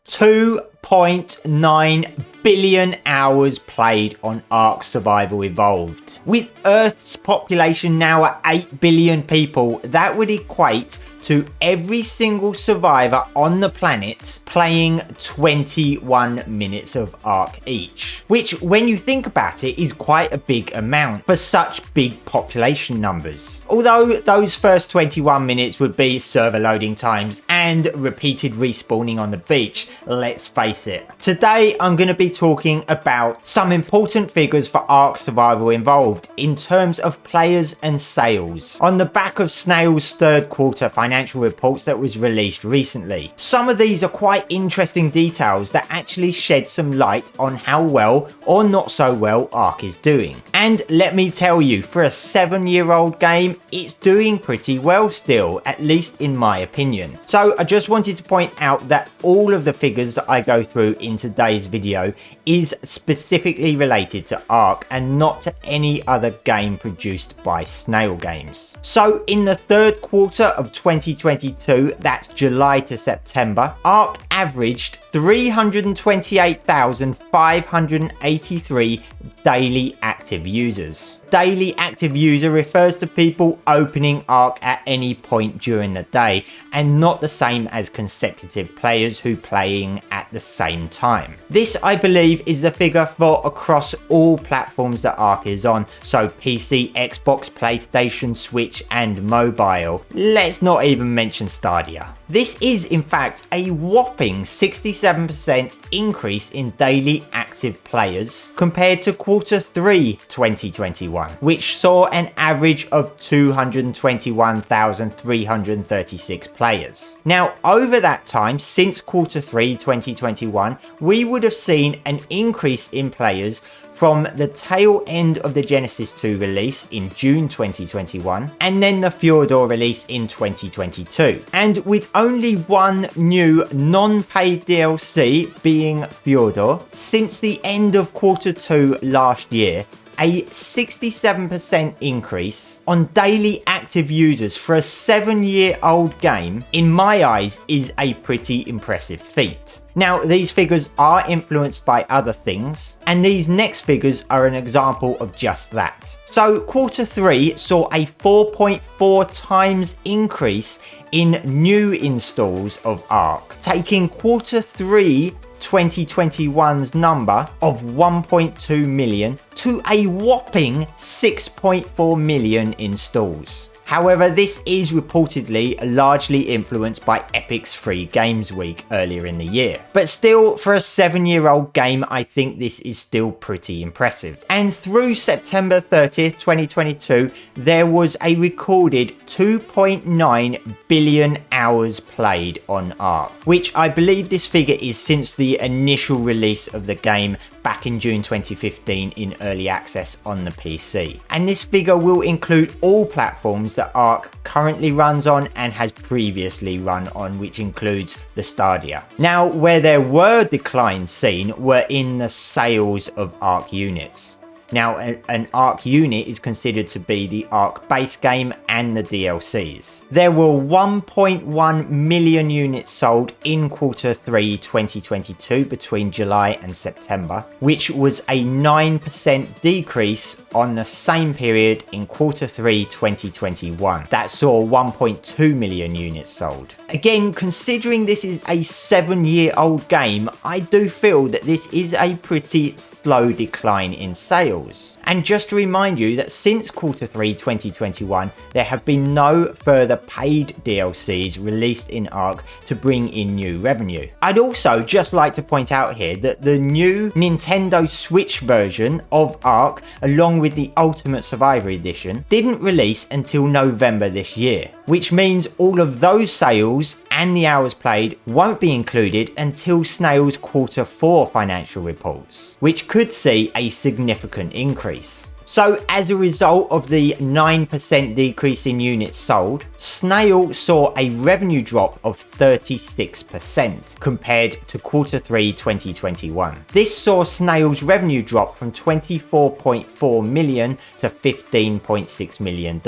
2.9 billion hours played on ARK Survival Evolved. With Earth's population now at 8 billion people, that would equate to every single survivor on the planet playing 21 minutes of ARK each. Which, when you think about it, is quite a big amount for such big population numbers. Although those first 21 minutes would be server loading times and repeated respawning on the beach, let's face it. Today I'm going to be talking about some important figures for ARK Survival Evolved in terms of players and sales on the back of Snails' third quarter financial reports that was released recently. Some of these are quite interesting details that actually shed some light on how well or not so well ARK is doing. And let me tell you, for a 7-year-old game, it's doing pretty well still, at least in my opinion. So I just wanted to point out that all of the figures that I go through in today's video is specifically related to ARK and not to any other game produced by Snail Games. So in the third quarter of 2022, that's July to September, ARK averaged 328,583 daily active users. Daily active user refers to people opening ARK at any point during the day, and not the same as consecutive players who playing at the same time. This, I believe, is the figure for across all platforms that ARK is on, so PC, Xbox, PlayStation, Switch and mobile. Let's not even mention Stadia. This is in fact a whopping 67% increase in daily active players compared to quarter 3 2021, which saw an average of 221,336 players. Now, over that time, since quarter 3 2021, we would have seen an increase in players from the tail end of the Genesis 2 release in June 2021 and then the Fjordor release in 2022. And with only one new non-paid DLC being Fjordor since the end of quarter 2 last year, a 67% increase on daily active users for a 7-year-old game, in my eyes, is a pretty impressive feat. Now, these figures are influenced by other things, and these next figures are an example of just that. So, quarter 3 saw a 4.4 times increase in new installs of ARK, taking quarter 3 2021's number of 1.2 million to a whopping 6.4 million installs. However, this is reportedly largely influenced by Epic's Free Games Week earlier in the year. But still, for a 7-year-old game, I think this is still pretty impressive. And through September 30th, 2022, there was a recorded 2.9 billion hours played on ARK, which I believe this figure is since the initial release of the game back in June 2015 in early access on the PC. And this figure will include all platforms that ARK currently runs on and has previously run on, which includes the Stadia. Now, where there were declines seen were in the sales of ARK units. Now, an ARK unit is considered to be the ARK base game and the DLCs. There were 1.1 million units sold in quarter 3 2022 between July and September, which was a 9% decrease on the same period in quarter 3 2021. That saw 1.2 million units sold. Again, considering this is a 7-year-old game, I do feel that this is a pretty slow decline in sales. And just to remind you that since quarter 3 2021, there have been no further paid DLCs released in ARK to bring in new revenue. I'd also just like to point out here that the new Nintendo Switch version of ARK, along with the Ultimate Survivor Edition, didn't release until November this year, which means all of those sales and the hours played won't be included until Snails quarter 4 financial reports, which could see a significant increase. So as a result of the 9% decrease in units sold, Snail saw a revenue drop of 36% compared to Q3 2021. This saw Snail's revenue drop from $24.4 million to $15.6 million.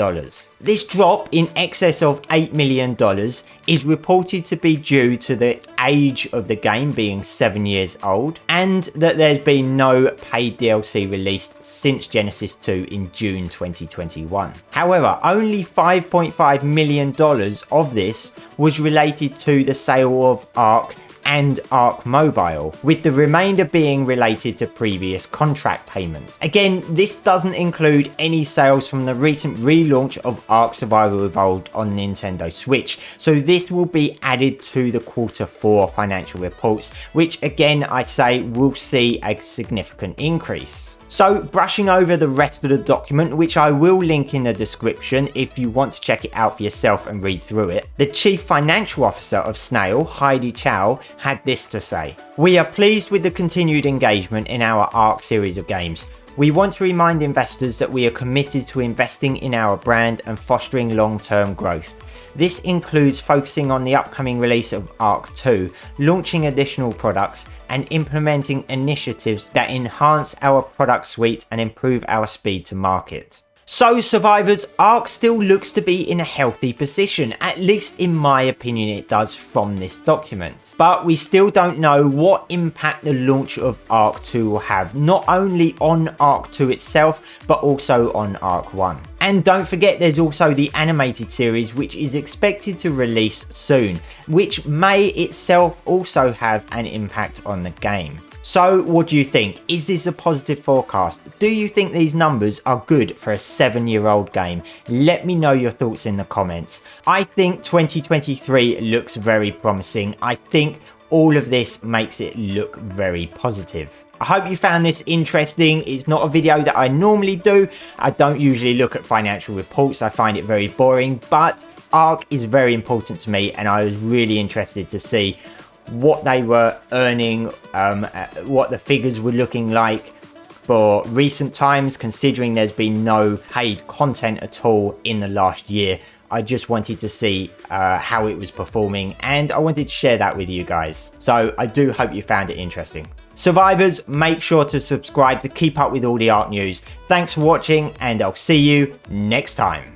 This drop in excess of $8 million is reported to be due to the age of the game being 7 years old, and that there's been no paid DLC released since Genesis 2 in June 2021. However, only $5.5 million of this was related to the sale of ARK and ARK Mobile, with the remainder being related to previous contract payments. Again, this doesn't include any sales from the recent relaunch of ARK Survival Evolved on Nintendo Switch, so this will be added to the Q4 financial reports, which again I say will see a significant increase. So brushing over the rest of the document, which I will link in the description if you want to check it out for yourself and read through it, the Chief Financial Officer of Snail, Heidi Chow, had this to say: "We are pleased with the continued engagement in our ARK series of games. We want to remind investors that we are committed to investing in our brand and fostering long-term growth. This includes focusing on the upcoming release of ARK 2, launching additional products, and implementing initiatives that enhance our product suite and improve our speed to market." So survivors, ARK still looks to be in a healthy position, at least in my opinion it does from this document. But we still don't know what impact the launch of ARK 2 will have, not only on ARK 2 itself, but also on ARK 1. And don't forget there's also the animated series which is expected to release soon, which may itself also have an impact on the game. So what do you think? Is this a positive forecast? Do you think these numbers are good for a 7-year-old game? Let me know your thoughts in the comments. I think 2023 looks very promising. I think all of this makes it look very positive. I hope you found this interesting. It's not a video that I normally do. I don't usually look at financial reports. I find it very boring, but ARK is very important to me and I was really interested to see what they were earning, what the figures were looking like for recent times, considering there's been no paid content at all in the last year. I just wanted to see how it was performing and I wanted to share that with you guys. So I do hope you found it interesting. Survivors, make sure to subscribe to keep up with all the ARK news. Thanks for watching and I'll see you next time.